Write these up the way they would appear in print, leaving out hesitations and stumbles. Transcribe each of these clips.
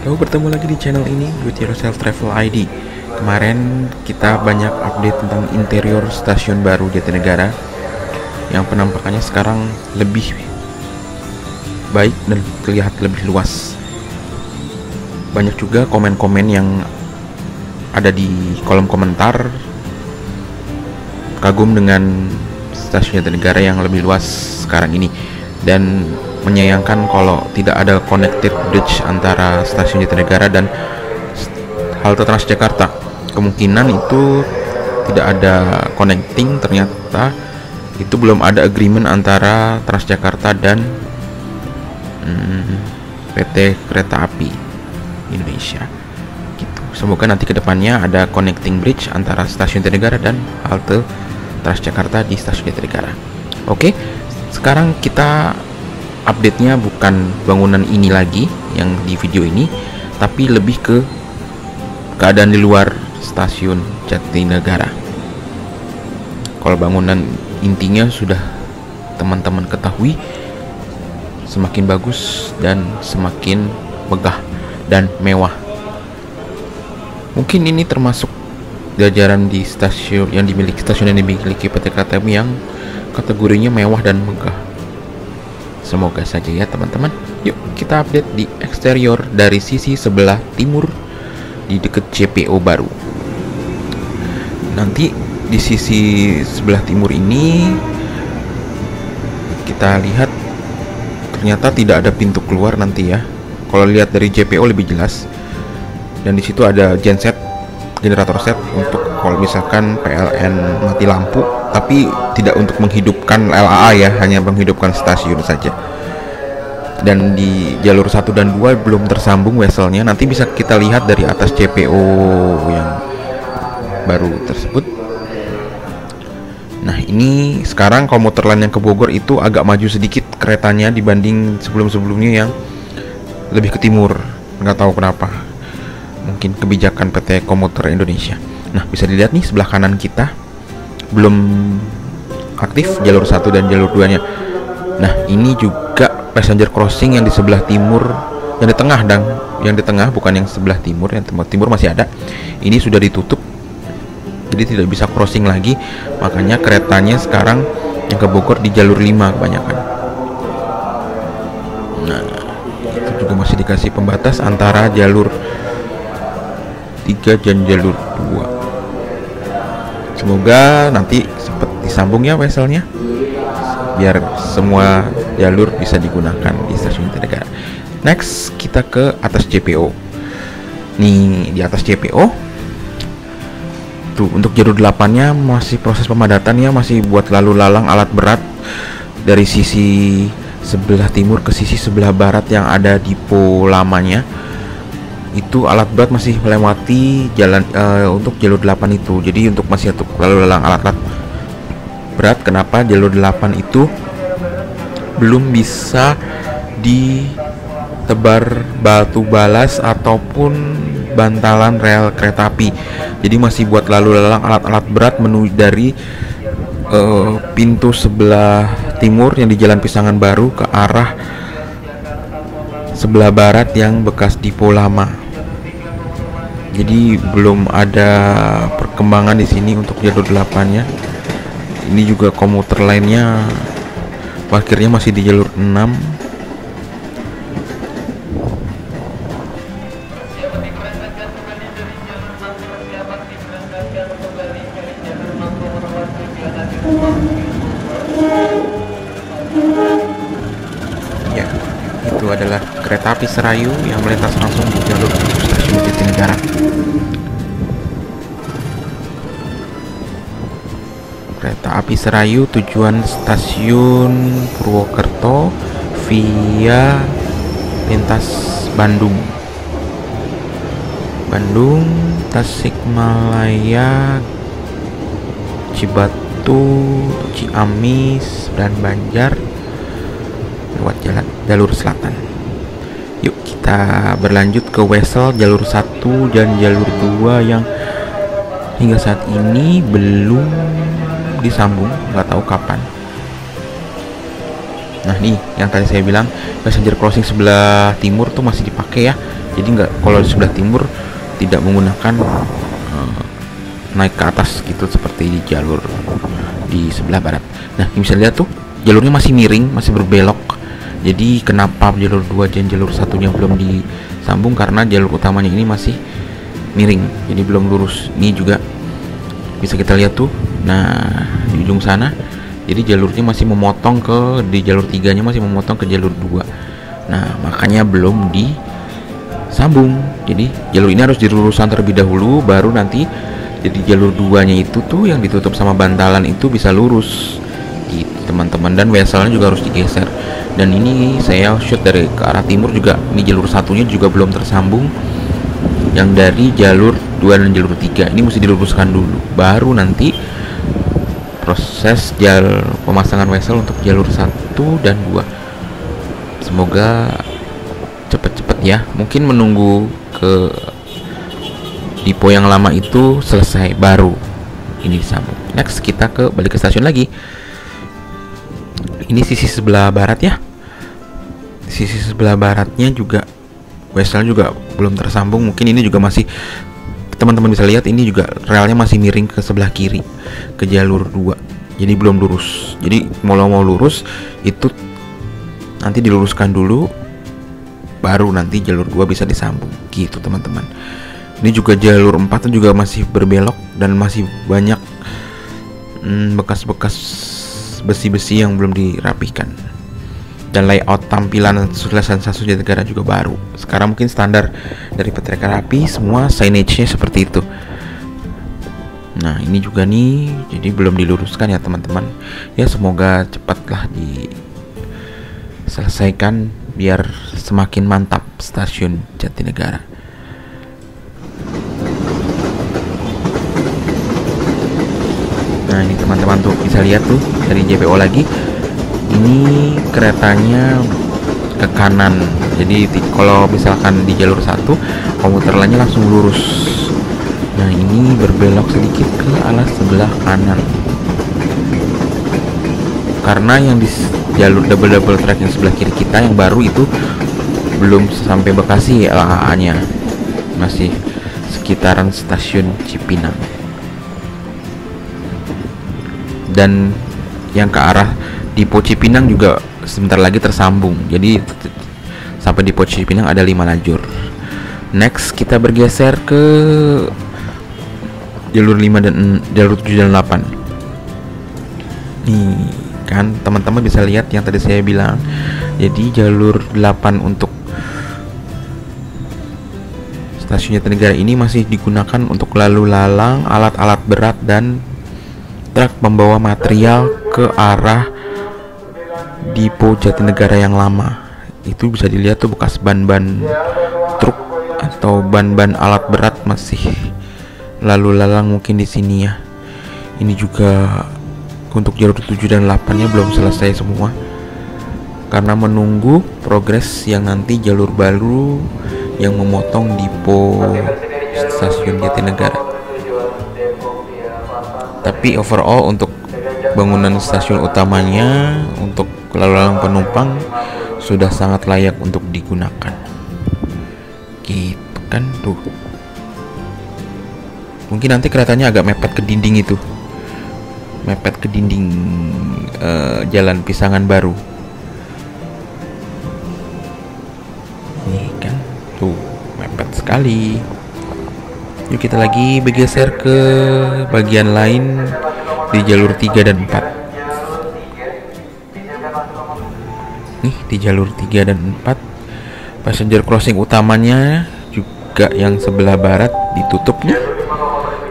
Halo, bertemu lagi di channel ini, Do It Yourself Travel ID. Kemarin kita banyak update tentang interior stasiun baru Jatinegara yang penampakannya sekarang lebih baik dan terlihat lebih luas. Banyak juga komen-komen yang ada di kolom komentar kagum dengan stasiun Jatinegara yang lebih luas sekarang ini dan menyayangkan kalau tidak ada connected bridge antara stasiun Jatinegara dan halte Transjakarta. Kemungkinan itu tidak ada connecting, ternyata itu belum ada agreement antara Transjakarta dan PT Kereta Api Indonesia gitu. Semoga nanti kedepannya ada connecting bridge antara stasiun Jatinegara dan halte Transjakarta di stasiun Jatinegara. Oke, sekarang kita update-nya bukan bangunan ini lagi yang di video ini, tapi lebih ke keadaan di luar stasiun Jatinegara. Kalau bangunan intinya sudah teman-teman ketahui, semakin bagus dan semakin megah dan mewah. Mungkin ini termasuk jajaran di stasiun yang dimiliki PT Kereta Api yang kategorinya mewah dan megah. Semoga saja ya teman-teman. Yuk kita update di eksterior dari sisi sebelah timur di dekat JPO baru. Nanti di sisi sebelah timur ini kita lihat ternyata tidak ada pintu keluar nanti ya. Kalau lihat dari JPO lebih jelas. Dan di situ ada genset, generator set untuk kalau misalkan PLN mati lampu, tapi tidak untuk menghidupkan LAA ya, hanya menghidupkan stasiun saja. Dan di jalur 1 dan 2 belum tersambung weselnya, nanti bisa kita lihat dari atas JPO yang baru tersebut. Nah ini sekarang komuter lain yang ke Bogor itu agak maju sedikit keretanya dibanding sebelum-sebelumnya yang lebih ke timur. Nggak tahu kenapa, mungkin kebijakan PT Komuter Indonesia. Nah bisa dilihat nih sebelah kanan kita belum aktif jalur 1 dan jalur 2 nya. Nah ini juga passenger crossing yang di sebelah timur, yang di tengah dan yang di tengah, bukan yang sebelah timur, yang timur masih ada. Ini sudah ditutup, jadi tidak bisa crossing lagi. Makanya keretanya sekarang yang ke Bogor di jalur 5 kebanyakan. Nah itu juga masih dikasih pembatas antara jalur 3 dan jalur 2. Semoga nanti sempat disambung ya weselnya, biar semua jalur bisa digunakan di stasiun Jatinegara. Next kita ke atas JPO. Nih di atas JPO tuh untuk jalur 8 nya masih proses pemadatannya, masih buat lalu lalang alat berat dari sisi sebelah timur ke sisi sebelah barat yang ada depo lamanya. Itu alat berat masih melewati jalan untuk jalur 8 itu. Jadi untuk masih untuk lalu lalang alat berat, kenapa jalur 8 itu belum bisa ditebar batu balas ataupun bantalan rel kereta api. Jadi masih buat lalu lalang alat-alat berat menuju dari pintu sebelah timur yang di Jalan Pisangan Baru ke arah sebelah barat yang bekas depo lama. Jadi belum ada perkembangan di sini untuk jalur 8-nya. Ini juga komuter lainnya parkirnya masih di jalur 6. Ya, itu adalah kereta api Serayu yang melintas langsung di jalur stasiun Jatinegara. Kereta api Serayu tujuan stasiun Purwokerto via lintas Bandung, Tasikmalaya, Cibatu, Ciamis, dan Banjar lewat jalur selatan. Yuk kita berlanjut ke wesel jalur 1 dan jalur 2 yang hingga saat ini belum disambung, nggak tahu kapan. Nah nih yang tadi saya bilang passenger crossing sebelah timur tuh masih dipakai ya. Jadi nggak, kalau di sebelah timur tidak menggunakan naik ke atas gitu seperti di jalur di sebelah barat. Nah ini bisa lihat tuh jalurnya masih miring, masih berbelok. Jadi kenapa jalur 2 dan jalur satunya belum disambung, karena jalur utamanya ini masih miring, jadi belum lurus. Ini juga bisa kita lihat tuh, nah di ujung sana, jadi jalurnya masih memotong ke, di jalur 3 nya masih memotong ke jalur 2. Nah makanya belum disambung. Jadi jalur ini harus diluruskan terlebih dahulu, baru nanti jadi jalur 2 nya itu tuh yang ditutup sama bantalan itu bisa lurus gitu teman-teman. Dan weselnya juga harus digeser. Dan ini saya shoot dari ke arah timur juga, ini jalur satunya juga belum tersambung, yang dari jalur 2 dan jalur 3 ini mesti diluruskan dulu, baru nanti proses pemasangan wesel untuk jalur 1 dan 2. Semoga cepet-cepet ya, mungkin menunggu ke depo yang lama itu selesai baru ini disambung. Next kita balik ke stasiun lagi. Ini sisi sebelah barat ya, sisi sebelah baratnya juga wesel juga belum tersambung. Mungkin ini juga masih, teman-teman bisa lihat ini juga relnya masih miring ke sebelah kiri ke jalur 2, jadi belum lurus. Jadi mau lurus itu nanti diluruskan dulu, baru nanti jalur 2 bisa disambung gitu teman-teman. Ini juga jalur 4 juga masih berbelok dan masih banyak bekas-bekas besi-besi yang belum dirapihkan. Dan layout tampilan stasiun Jatinegara juga baru. Sekarang mungkin standar dari PT Kereta Api semua signage-nya seperti itu. Nah ini juga nih, jadi belum diluruskan ya teman-teman. Ya semoga cepatlah diselesaikan biar semakin mantap stasiun Jatinegara. Nah ini teman-teman tuh bisa lihat tuh dari JPO lagi, ini keretanya ke kanan. Jadi kalau misalkan di jalur 1 komuter lainnya langsung lurus. Nah ini berbelok sedikit ke arah sebelah kanan, karena yang di jalur double track yang sebelah kiri kita yang baru itu belum sampai Bekasi LHA nya, masih sekitaran stasiun Cipinang. Dan yang ke arah Depo Cipinang juga sebentar lagi tersambung. Jadi sampai Depo Cipinang ada 5 lajur. Next kita bergeser ke jalur 5 dan jalur 7 dan 8. Nih kan teman-teman bisa lihat yang tadi saya bilang. Jadi jalur 8 untuk stasiun Jatinegara ini masih digunakan untuk lalu lalang alat-alat berat dan truk membawa material ke arah Depo Jatinegara yang lama. Itu bisa dilihat tuh bekas ban-ban truk atau ban-ban alat berat masih lalu lalang mungkin di sini ya. Ini juga untuk jalur 7 dan 8 nya belum selesai semua, karena menunggu progres yang nanti jalur baru yang memotong Depo stasiun Jatinegara. Tapi overall untuk bangunan stasiun utamanya untuk lalu lalang penumpang sudah sangat layak untuk digunakan. Gitu kan tuh. Mungkin nanti keretanya agak mepet ke dinding itu. Mepet ke dinding jalan Pisangan Baru. Nih kan tuh mepet sekali. Yuk kita lagi bergeser ke bagian lain di jalur 3 dan 4. Nih di jalur 3 dan 4 passenger crossing utamanya juga yang sebelah barat ditutupnya.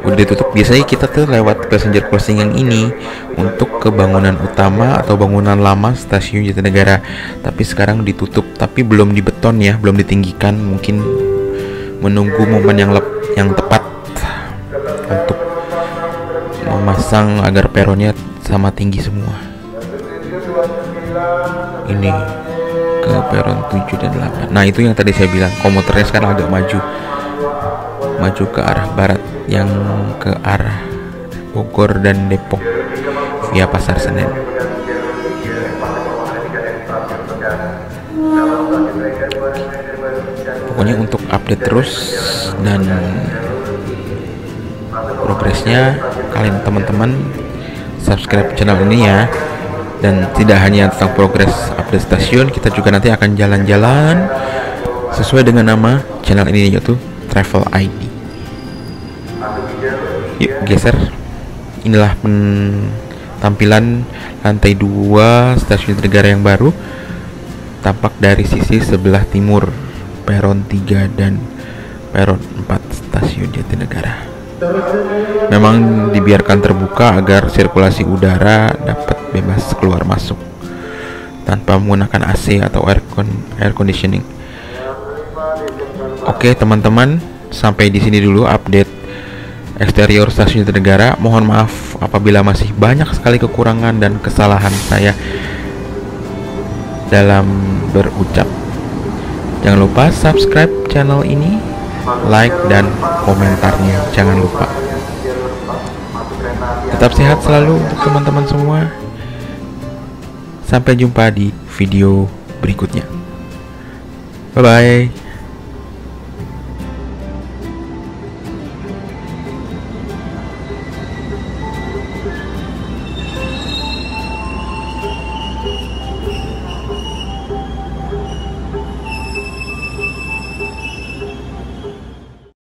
Udah ditutup. Biasanya kita tuh lewat passenger crossing yang ini untuk ke bangunan utama atau bangunan lama stasiun Jatinegara. Tapi sekarang ditutup, tapi belum dibeton ya, belum ditinggikan. Mungkin menunggu momen yang tepat untuk memasang agar peronnya sama tinggi semua. Ini ke peron 7 dan 8. Nah itu yang tadi saya bilang, komuternya sekarang agak maju ke arah barat, yang ke arah Bogor dan Depok via Pasar Senen. Pokoknya untuk update terus dan progresnya, kalian teman-teman subscribe channel ini ya. Dan tidak hanya tentang progres update stasiun, kita juga nanti akan jalan-jalan sesuai dengan nama channel ini, yaitu Travel ID. Yuk geser. Inilah tampilan lantai 2 stasiun Jatinegara yang baru, tampak dari sisi sebelah timur peron 3 dan peron 4 stasiun Jatinegara. Memang dibiarkan terbuka agar sirkulasi udara dapat bebas keluar masuk tanpa menggunakan AC atau air conditioning. Oke teman-teman, sampai di sini dulu update eksterior stasiun Jatinegara. Mohon maaf apabila masih banyak sekali kekurangan dan kesalahan saya dalam berucap. Jangan lupa subscribe channel ini, like dan komentarnya jangan lupa. Tetap sehat selalu untuk teman-teman semua. Sampai jumpa di video berikutnya. Bye bye.